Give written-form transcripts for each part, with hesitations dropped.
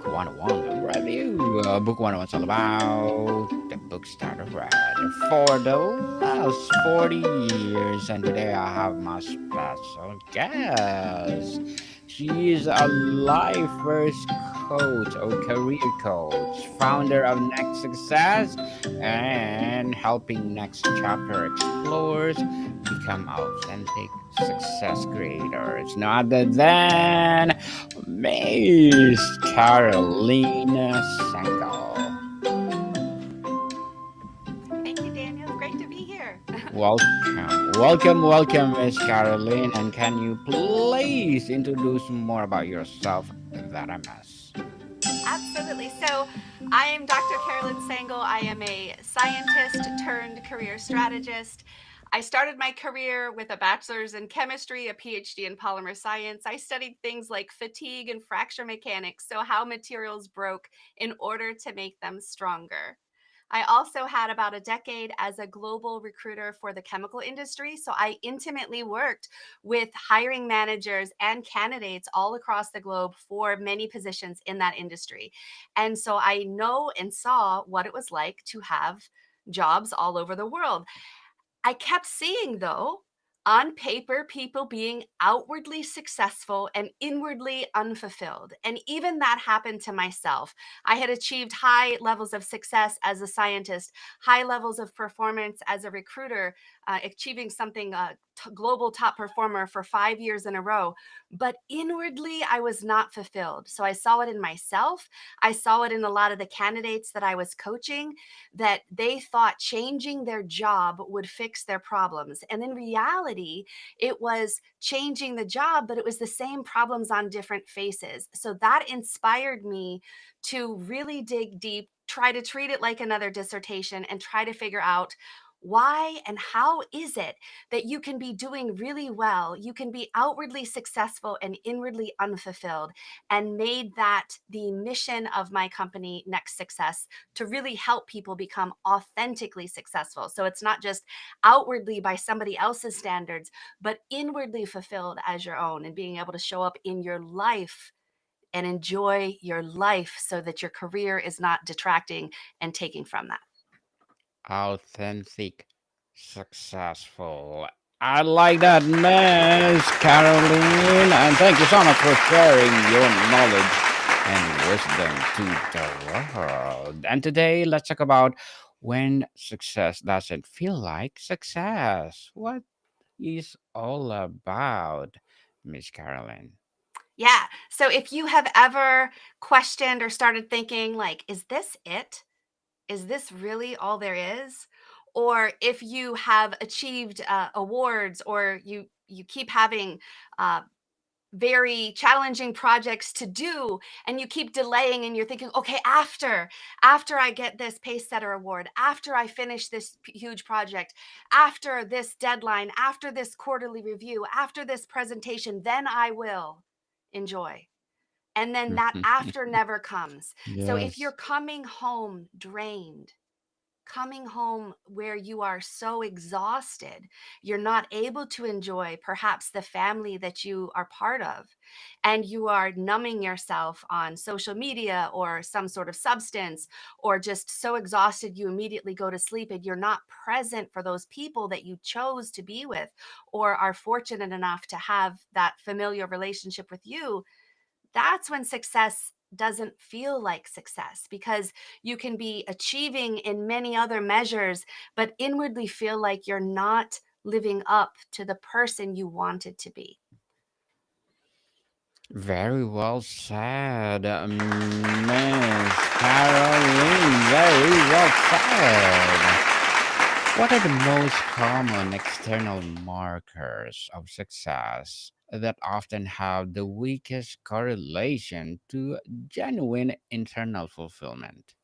Book 101 review. Book 101 is all about the books that I've read for the last 40 years. And today I have my special guest. She is a lifers coach or career coach, founder of Next Success, and helping Next Chapter explorers become authentic success creators. No other than Miss Caroline Sangal. Thank you, Daniel. It's great to be here. Welcome, Miss Caroline. And can you please introduce more about yourself that I miss? Absolutely. So, I am Dr. Caroline Sangal. I am a scientist turned career strategist. I started my career with a bachelor's in chemistry, a PhD in polymer science. I studied things like fatigue and fracture mechanics, so how materials broke in order to make them stronger. I also had about a decade as a global recruiter for the chemical industry. So I intimately worked with hiring managers and candidates all across the globe for many positions in that industry. And so I know and saw what it was like to have jobs all over the world. I kept seeing, though, on paper, people being outwardly successful and inwardly unfulfilled. And even that happened to myself. I had achieved high levels of success as a scientist, high levels of performance as a recruiter, achieving something global top performer for 5 years in a row. But inwardly, I was not fulfilled. So I saw it in myself. I saw it in a lot of the candidates that I was coaching, that they thought changing their job would fix their problems. And in reality, it was changing the job, but it was the same problems on different faces. So that inspired me to really dig deep, try to treat it like another dissertation, and try to figure out why and how is it that you can be doing really well, you can be outwardly successful and inwardly unfulfilled, and made that the mission of my company, Next Success, to really help people become authentically successful. So it's not just outwardly by somebody else's standards, but inwardly fulfilled as your own, and being able to show up in your life and enjoy your life so that your career is not detracting and taking from that. Authentic, successful. I like that, Miss Caroline. And thank you so much for sharing your knowledge and wisdom to the world. And today, let's talk about when success doesn't feel like success. What is all about, Miss Caroline? Yeah. So if you have ever questioned or started thinking, like, is this it? Is this really all there is? Or if you have achieved awards, or you keep having uh, very challenging projects to do, and you keep delaying, and you're thinking, okay, after I get this pace setter award, after I finish this huge project, after this deadline, after this quarterly review, after this presentation, then I will enjoy. And then that after never comes. So if you're Yes. coming home drained, coming home where you are so exhausted, you're not able to enjoy perhaps the family that you are part of, and you are numbing yourself on social media or some sort of substance, or just so exhausted you immediately go to sleep, and you're not present for those people that you chose to be with or are fortunate enough to have that familiar relationship with you, that's when success doesn't feel like success, because you can be achieving in many other measures, but inwardly feel like you're not living up to the person you wanted to be. Very well said, Miss Caroline. Very well said. What are the most common external markers of success that often have the weakest correlation to genuine internal fulfillment?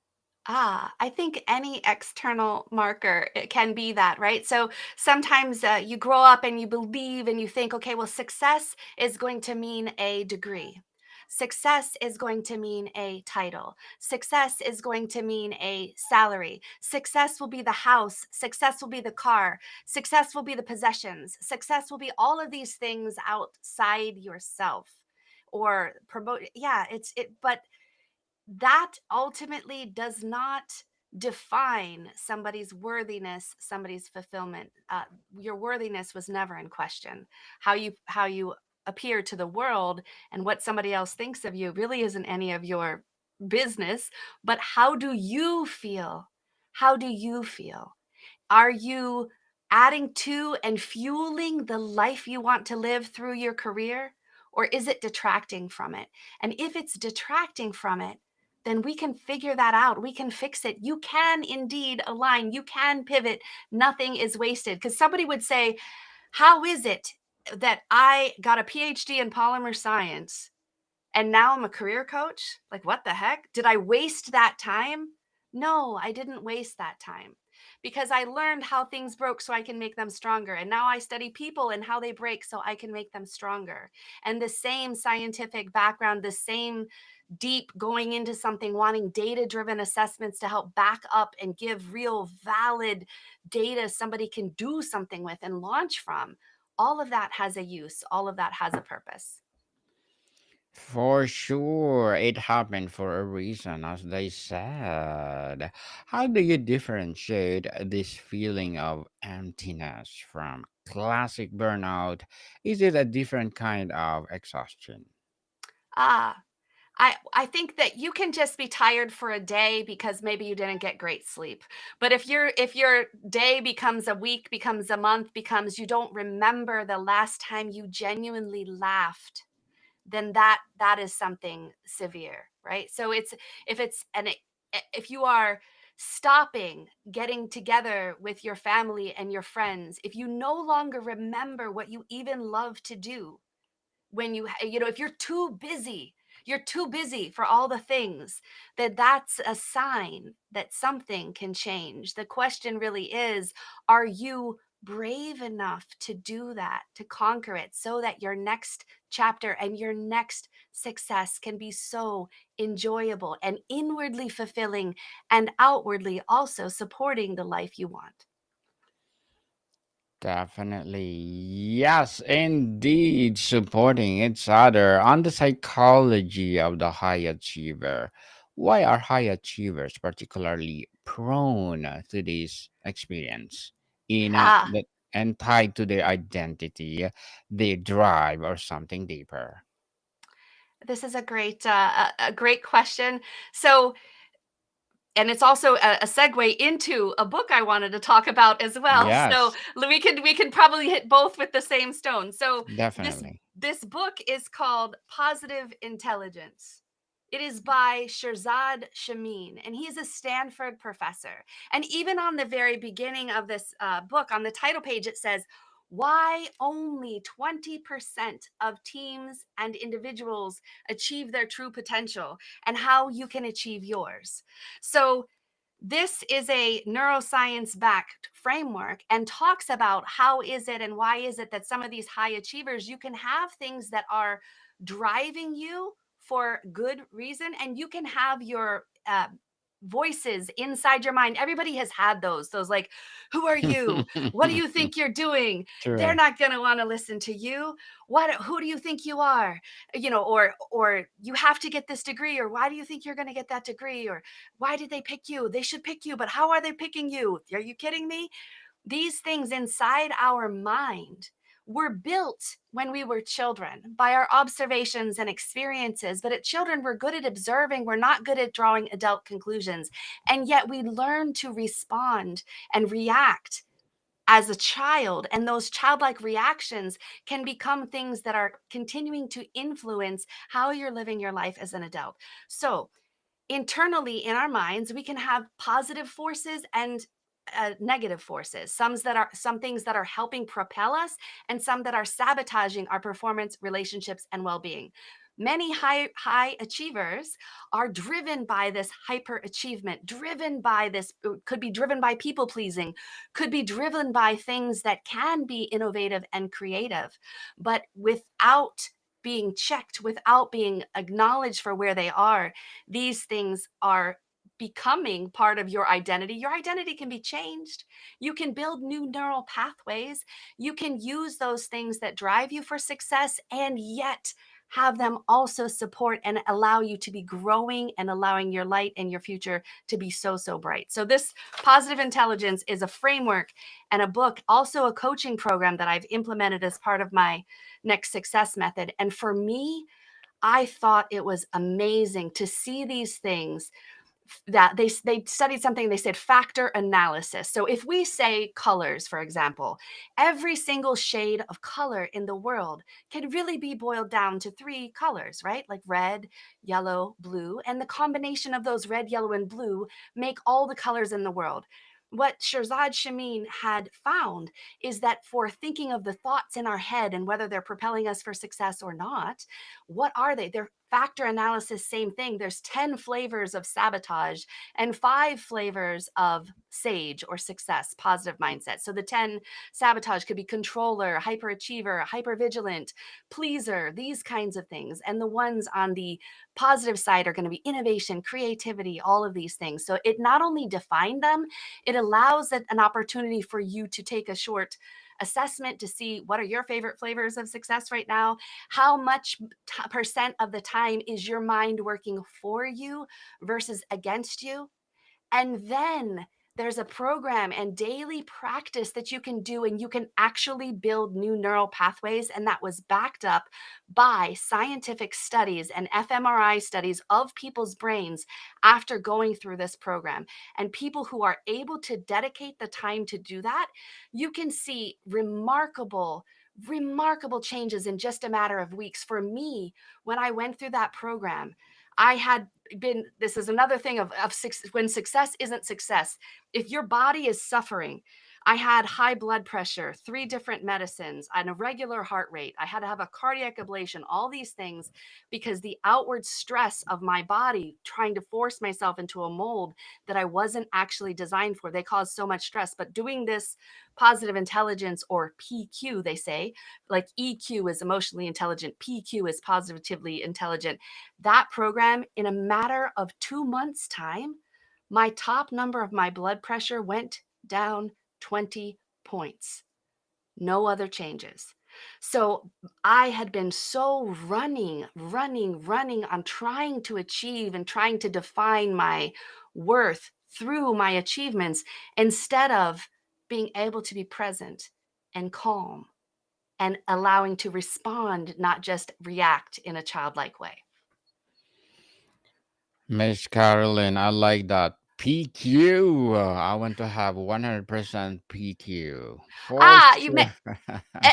I think any external marker, it can be that, right? So sometimes you grow up and you believe and you think, okay, well, success is going to mean a degree. Success is going to mean a title. Success is going to mean a salary. Success will be the house. Success will be the car. Success will be the possessions. Success will be all of these things outside yourself or promote. Yeah, but that ultimately does not define somebody's worthiness, somebody's fulfillment. Your worthiness was never in question. How you appear to the world and what somebody else thinks of you really isn't any of your business. But how do you feel? How do you feel? Are you adding to and fueling the life you want to live through your career? Or is it detracting from it? And if it's detracting from it, then we can figure that out. We can fix it. You can indeed align, you can pivot. Nothing is wasted. Because somebody would say, how is it that I got a PhD in polymer science and now I'm a career coach? Like, what the heck? Did I waste that time? No, I didn't waste that time because I learned how things broke so I can make them stronger. And now I study people and how they break so I can make them stronger. And the same scientific background, the same deep going into something, wanting data driven assessments to help back up and give real valid data somebody can do something with and launch from. All of that has a use, all of that has a purpose. For sure, it happened for a reason, as they said. How do you differentiate this feeling of emptiness from classic burnout? Is it a different kind of exhaustion? Ah, I think that you can just be tired for a day because maybe you didn't get great sleep. But if your day becomes a week, becomes a month, becomes you don't remember the last time you genuinely laughed, then that is something severe, right? So it's if it's and it, if you are stopping getting together with your family and your friends, if you no longer remember what you even love to do, when if you're too busy for all the things, that's a sign that something can change. The question really is, are you brave enough to do that, to conquer it, so that your next chapter and your next success can be so enjoyable and inwardly fulfilling and outwardly also supporting the life you want? Definitely. Yes, indeed. Supporting each other on the psychology of the high achiever. Why are high achievers particularly prone to this experience Ah, and tied to their identity, their drive, or something deeper? this is a great question. So, and it's also a segue into a book I wanted to talk about as well. So Yes, we could probably hit both with the same stone. So this definitely. this book is called Positive Intelligence. It is by Shirzad Shamin, and he's a Stanford professor. And even on the very beginning of this book, on the title page, it says, why only 20% of teams and individuals achieve their true potential and how you can achieve yours. So, this is a neuroscience backed framework and talks about how is it and why is it that some of these high achievers, you can have things that are driving you for good reason, and you can have your voices inside your mind. Everybody has had those like, who are you? What do you think you're doing? They're True. not going to want to listen to you. Who do you think you are? Or you have to get this degree, or why do you think you're going to get that degree, or why did they pick you? They should pick you, but how are they picking you? Are you kidding me? These things inside our mind were built when we were children by our observations and experiences. But at children, we're good at observing, we're not good at drawing adult conclusions. And yet we learn to respond and react as a child. And those childlike reactions can become things that are continuing to influence how you're living your life as an adult. So, internally in our minds, we can have positive forces and negative forces, some things that are helping propel us and some that are sabotaging our performance, relationships, and well-being. Many high achievers are driven by this hyper achievement, driven by this, could be driven by people pleasing, could be driven by things that can be innovative and creative, but without being checked, without being acknowledged for where they are, these things are becoming part of your identity. Your identity can be changed. You can build new neural pathways. You can use those things that drive you for success and yet have them also support and allow you to be growing and allowing your light and your future to be so, so bright. So, this positive intelligence is a framework and a book, also a coaching program that I've implemented as part of my next success method. And for me, I thought it was amazing to see these things that they studied something. They said factor analysis. So if we say colors, for example, every single shade of color in the world can really be boiled down to three colors, right? Like red, yellow, blue, and the combination of those red, yellow, and blue make all the colors in the world. What Shirzad Shamin had found is that for thinking of the thoughts in our head and whether they're propelling us for success or not, what are they? They're factor analysis, same thing. There's 10 flavors of sabotage and 5 flavors of sage or success, positive mindset. So the 10 sabotage could be controller, hyperachiever, hypervigilant, pleaser, these kinds of things. And the ones on the positive side are going to be innovation, creativity, all of these things. So it not only defined them, it allows an opportunity for you to take a short assessment to see what are your favorite flavors of success right now. How much percent of the time is your mind working for you versus against you? And then there's a program and daily practice that you can do, and you can actually build new neural pathways. And that was backed up by scientific studies and fMRI studies of people's brains after going through this program. And people who are able to dedicate the time to do that, you can see remarkable changes in just a matter of weeks. For me, when I went through that program, I had this is another thing of when success isn't success. If your body is suffering, I had high blood pressure, 3 different medicines, an irregular heart rate. I had to have a cardiac ablation, all these things, because the outward stress of my body trying to force myself into a mold that I wasn't actually designed for, they caused so much stress. But doing this positive intelligence, or PQ, they say, like EQ is emotionally intelligent, PQ is positively intelligent, that program, in a matter of 2 months' time, my top number of my blood pressure went down 20 points. No other changes. So I had been so running on trying to achieve and trying to define my worth through my achievements instead of being able to be present and calm and allowing to respond, not just react in a childlike way. Miss Caroline, I like that. PQ. I want to have 100% PQ. For You may sure.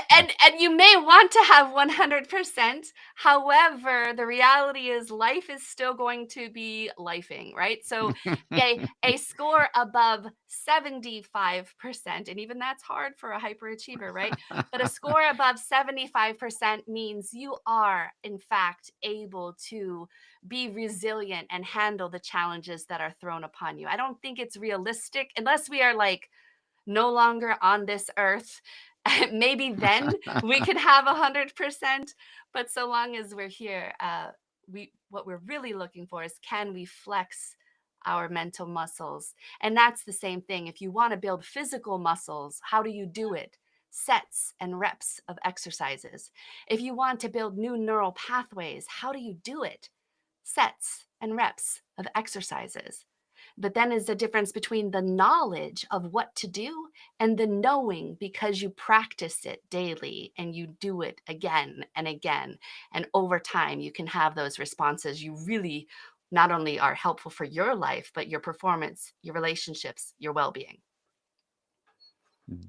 and you may want to have 100%. However, the reality is life is still going to be lifing, right? So a score above 75%, and even that's hard for a hyperachiever, right? But a score above 75% means you are in fact able to be resilient and handle the challenges that are thrown upon you. I don't think it's realistic unless we are like no longer on this earth. Maybe then we could have 100%. But so long as we're here, we what we're really looking for is, can we flex our mental muscles? And that's the same thing. If you want to build physical muscles, how do you do it? Sets and reps of exercises. If you want to build new neural pathways, how do you do it? Sets and reps of exercises. But then is the difference between the knowledge of what to do and the knowing, because you practice it daily and you do it again and again. And over time, you can have those responses. You really not only are helpful for your life, but your performance, your relationships, your well being.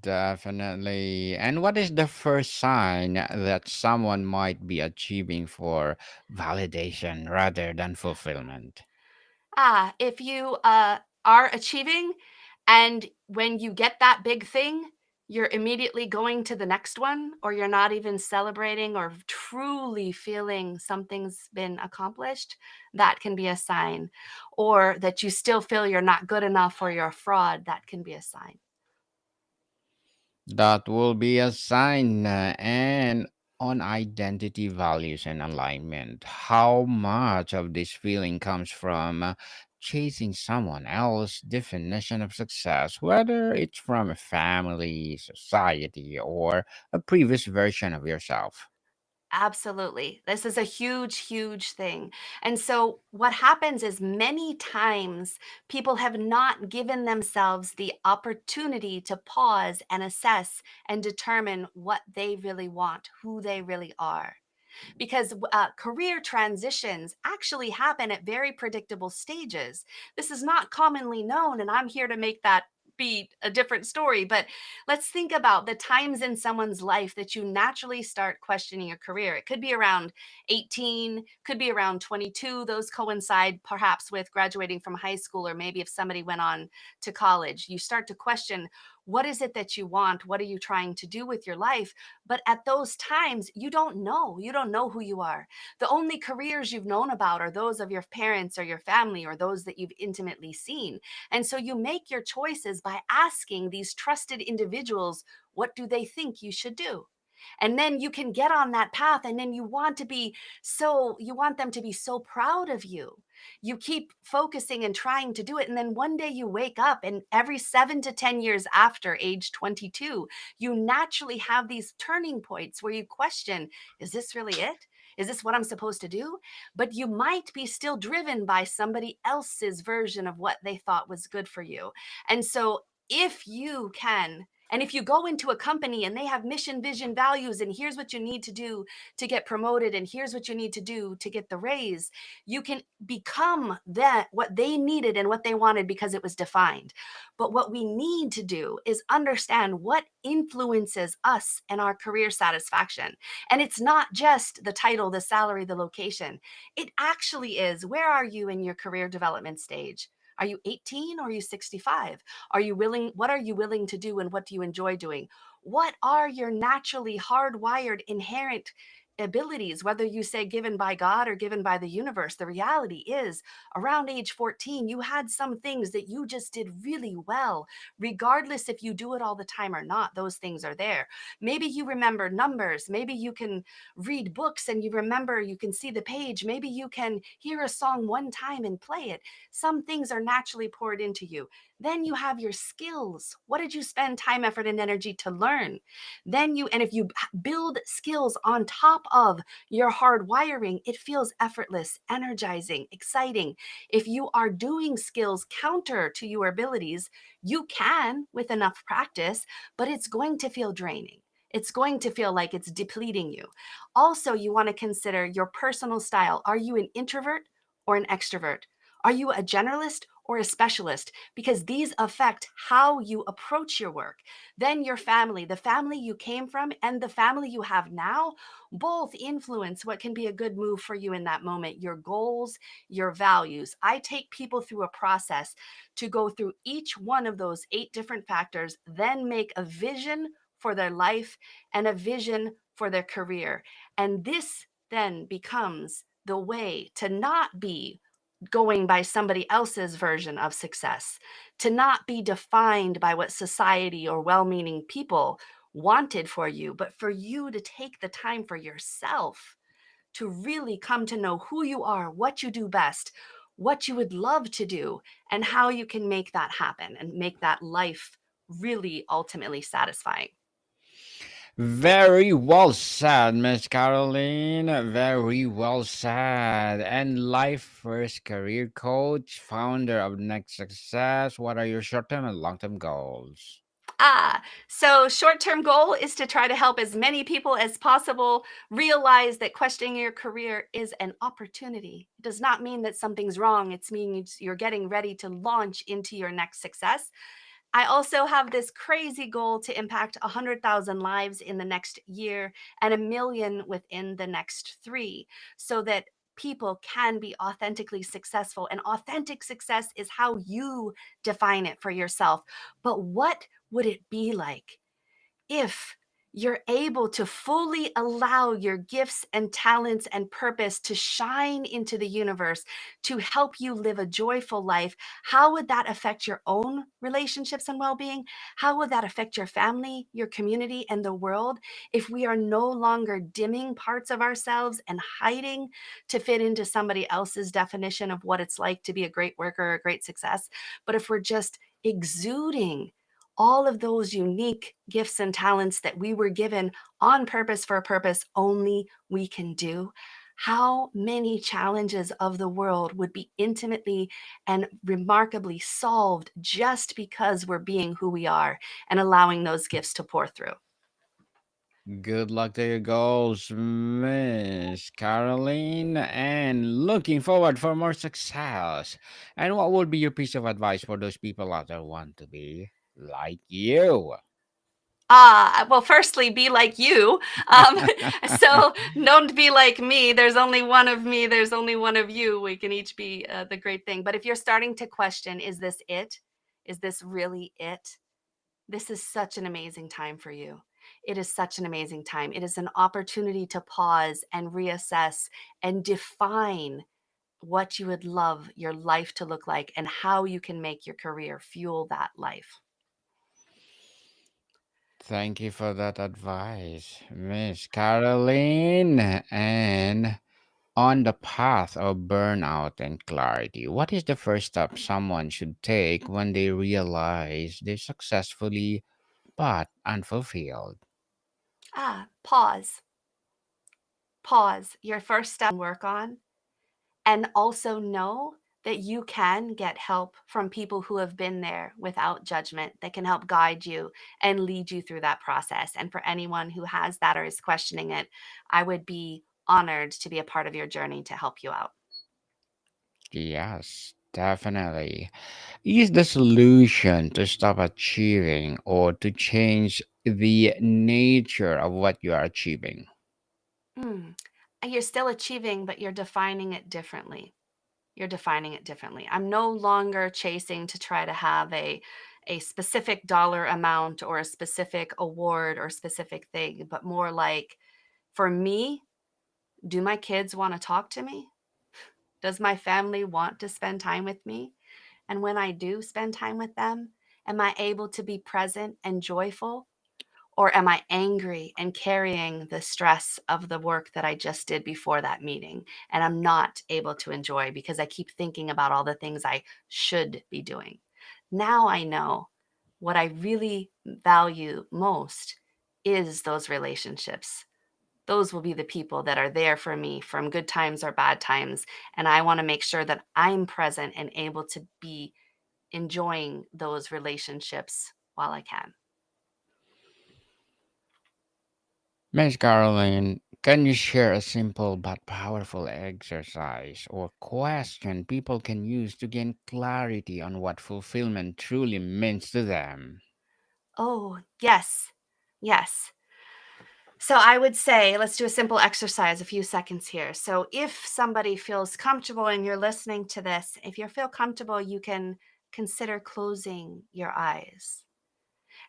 Definitely. And what is the first sign that someone might be achieving for validation rather than fulfillment? If you are achieving, and when you get that big thing, you're immediately going to the next one, or you're not even celebrating or truly feeling something's been accomplished, that can be a sign. Or that you still feel you're not good enough or you're a fraud, that can be a sign. That will be a sign. And on identity, values, and alignment, how much of this feeling comes from chasing someone else's definition of success, whether it's from a family, society, or a previous version of yourself? Absolutely. This is a huge, huge thing. And so, what happens is many times people have not given themselves the opportunity to pause and assess and determine what they really want, who they really are, because career transitions actually happen at very predictable stages. This is not commonly known, and I'm here to make that be a different story. But let's think about the times in someone's life that you naturally start questioning your career. It could be around 18, could be around 22. Those coincide perhaps with graduating from high school, or maybe if somebody went on to college, you start to question, what is it that you want? What are you trying to do with your life? But at those times, you don't know. You don't know who you are. The only careers you've known about are those of your parents or your family or those that you've intimately seen. And so you make your choices by asking these trusted individuals, what do they think you should do? And then you can get on that path, and then you want them to be so proud of you. You keep focusing and trying to do it, and then one day you wake up, and every 7 to 10 years after age 22, you naturally have these turning points where you question, is this really it? Is this what I'm supposed to do? But you might be still driven by somebody else's version of what they thought was good for you. And so if you can, and if you go into a company and they have mission, vision, values, and here's what you need to do to get promoted, and here's what you need to do to get the raise, you can become that what they needed and what they wanted because it was defined. But what we need to do is understand what influences us and our career satisfaction. And it's not just the title, the salary, the location. It actually is, where are you in your career development stage? Are you 18 or are you 65? Are you willing? What are you willing to do and what do you enjoy doing? What are your naturally hardwired inherent abilities, whether you say given by God or given by the universe? The reality is, around age 14, you had some things that you just did really well, regardless if you do it all the time or not. Those things are there. Maybe you remember numbers. Maybe you can read books and you remember, you can see the page. Maybe you can hear a song one time and play it. Some things are naturally poured into you. Then you have your skills. What did you spend time, effort, and energy to learn? And if you build skills on top of your hard wiring, it feels effortless, energizing, exciting. If you are doing skills counter to your abilities, you can with enough practice, but it's going to feel draining. It's going to feel like it's depleting you. Also, you want to consider your personal style. Are you an introvert or an extrovert? Are you a generalist or a specialist? Because these affect how you approach your work. Then your family, the family you came from and the family you have now, both influence what can be a good move for you in that moment, your goals, your values. I take people through a process to go through each one of those 8 different factors, then make a vision for their life and a vision for their career. And this then becomes the way to not be going by somebody else's version of success, to not be defined by what society or well meaning people wanted for you, but for you to take the time for yourself to really come to know who you are, what you do best, what you would love to do, and how you can make that happen and make that life really ultimately satisfying. Very well said, Miss Caroline. Very well said. And life first career coach, founder of Next Success. What are your short term and long term goals? So short term goal is to try to help as many people as possible realize that questioning your career is an opportunity. It does not mean that something's wrong. It means you're getting ready to launch into your next success. I also have this crazy goal to impact 100,000 lives in the next year and 1 million within the next 3, so that people can be authentically successful. And authentic success is how you define it for yourself. But what would it be like if you're able to fully allow your gifts and talents and purpose to shine into the universe to help you live a joyful life? How would that affect your own relationships and well being? How would that affect your family, your community, and the world if we are no longer dimming parts of ourselves and hiding to fit into somebody else's definition of what it's like to be a great worker or a great success? But if we're just exuding all of those unique gifts and talents that we were given on purpose for a purpose only we can do, how many challenges of the world would be intimately and remarkably solved just because we're being who we are and allowing those gifts to pour through? Good luck to your goals, Miss Caroline, and looking forward for more success. And what would be your piece of advice for those people out there who want to be like you? Well, firstly, be like you. Um, so don't be like me. There's only one of me. There's only one of you. We can each be the great thing. But if you're starting to question, is this it? Is this really it? This is such an amazing time for you. It is such an amazing time. It is an opportunity to pause and reassess and define what you would love your life to look like and how you can make your career fuel that life. Thank you for that advice, Miss Caroline. And on the path of burnout and clarity, what is the first step someone should take when they realize they're successfully but unfulfilled? Pause. Pause. Your first step work on, and also know that you can get help from people who have been there without judgment that can help guide you and lead you through that process. And for anyone who has that or is questioning it, I would be honored to be a part of your journey to help you out. Yes, definitely. Is the solution to stop achieving or to change the nature of what you are achieving? Mm. You're still achieving, but you're defining it differently. You're defining it differently. I'm no longer chasing to try to have a specific dollar amount or a specific award or specific thing, but more like, for me, do my kids want to talk to me? Does my family want to spend time with me? And when I do spend time with them, am I able to be present and joyful? Or am I angry and carrying the stress of the work that I just did before that meeting? And I'm not able to enjoy because I keep thinking about all the things I should be doing. Now I know what I really value most is those relationships. Those will be the people that are there for me from good times or bad times. And I want to make sure that I'm present and able to be enjoying those relationships while I can. Miss Caroline, can you share a simple but powerful exercise or question people can use to gain clarity on what fulfillment truly means to them? Oh, yes. Yes. So I would say, let's do a simple exercise, a few seconds here. So if somebody feels comfortable and you're listening to this, if you feel comfortable, you can consider closing your eyes.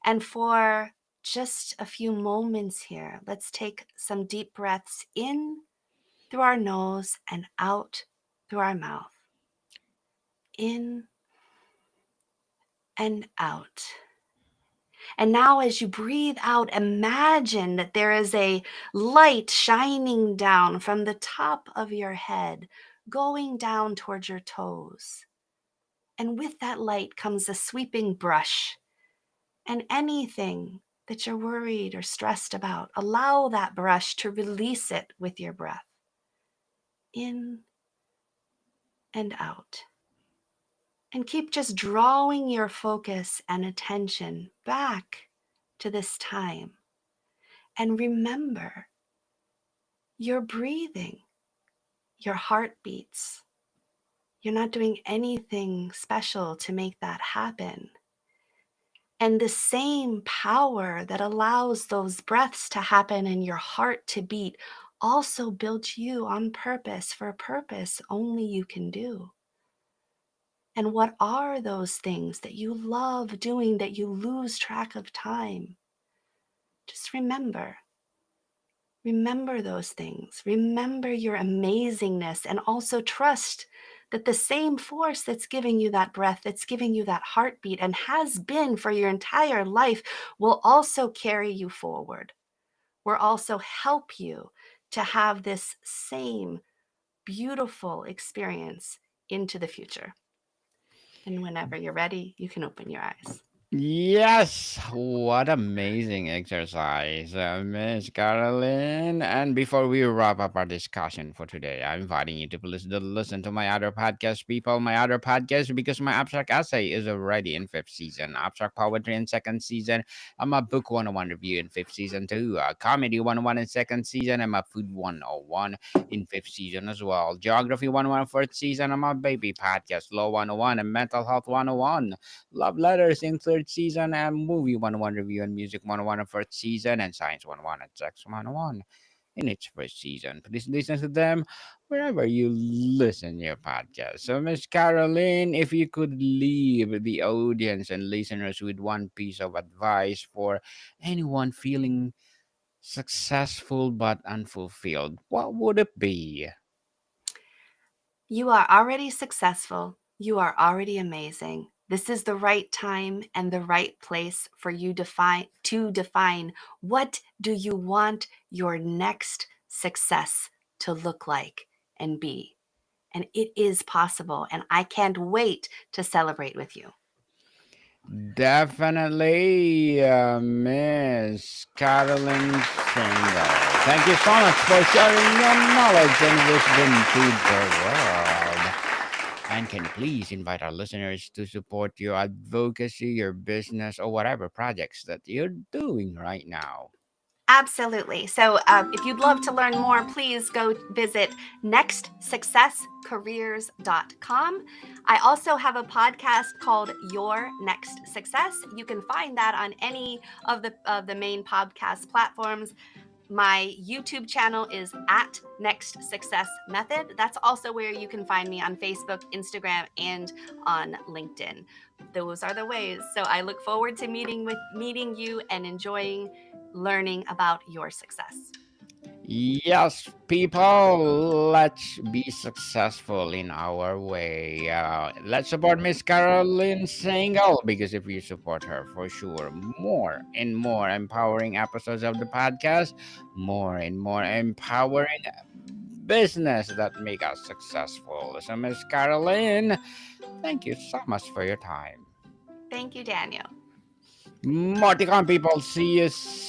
And for just a few moments here, let's take some deep breaths in through our nose and out through our mouth. In and out. And now, as you breathe out, imagine that there is a light shining down from the top of your head, going down towards your toes. And with that light comes a sweeping brush. And anything that you're worried or stressed about, allow that brush to release it with your breath. In and out. And keep just drawing your focus and attention back to this time. And remember, you're breathing, your heart beats. You're not doing anything special to make that happen. And the same power that allows those breaths to happen and your heart to beat also built you on purpose for a purpose only you can do. And what are those things that you love doing that you lose track of time? Just remember. Remember those things. Remember your amazingness and also trust that the same force that's giving you that breath, that's giving you that heartbeat, and has been for your entire life will also carry you forward, will also help you to have this same beautiful experience into the future. And whenever you're ready, you can open your eyes. Yes, what amazing exercise, Miss Caroline. And before we wrap up our discussion for today, I'm inviting you to listen to my other podcast, people, my other podcast, because my abstract essay is already in fifth season, abstract poetry in second season, I'm a book 101 review in fifth season too, a comedy 101 in second season, I'm a food 101 in fifth season as well, geography 101 fourth season, I'm a baby podcast, law 101, and mental health 101. Love Letters in third season, and Movie 101 Review and Music 101 in first season, and Science 101 and Sex 101 in its first season. Please listen to them wherever you listen your podcast. So, Miss Caroline, if you could leave the audience and listeners with one piece of advice for anyone feeling successful but unfulfilled, what would it be? You are already successful. You are already amazing. This is the right time and the right place for you to define what do you want your next success to look like and be. And it is possible, and I can't wait to celebrate with you. Definitely, Miss Caroline Sangal. Thank you so much for sharing your knowledge and wisdom to the world. And can you please invite our listeners to support your advocacy, your business, or whatever projects that you're doing right now? Absolutely. So, if you'd love to learn more, please go visit nextsuccesscareers.com. I also have a podcast called Your Next Success. You can find that on any of the main podcast platforms. My YouTube channel is at Next Success Method. That's also where you can find me on Facebook, Instagram, and on LinkedIn. Those are the ways. So I look forward to meeting you and enjoying learning about your success. Yes, people, let's be successful in our way. Let's support Miss Caroline Sangal because if you support her, for sure, more and more empowering episodes of the podcast, more and more empowering business that make us successful. So, Miss Caroline, thank you so much for your time. Thank you, Daniel. Marticon people, see you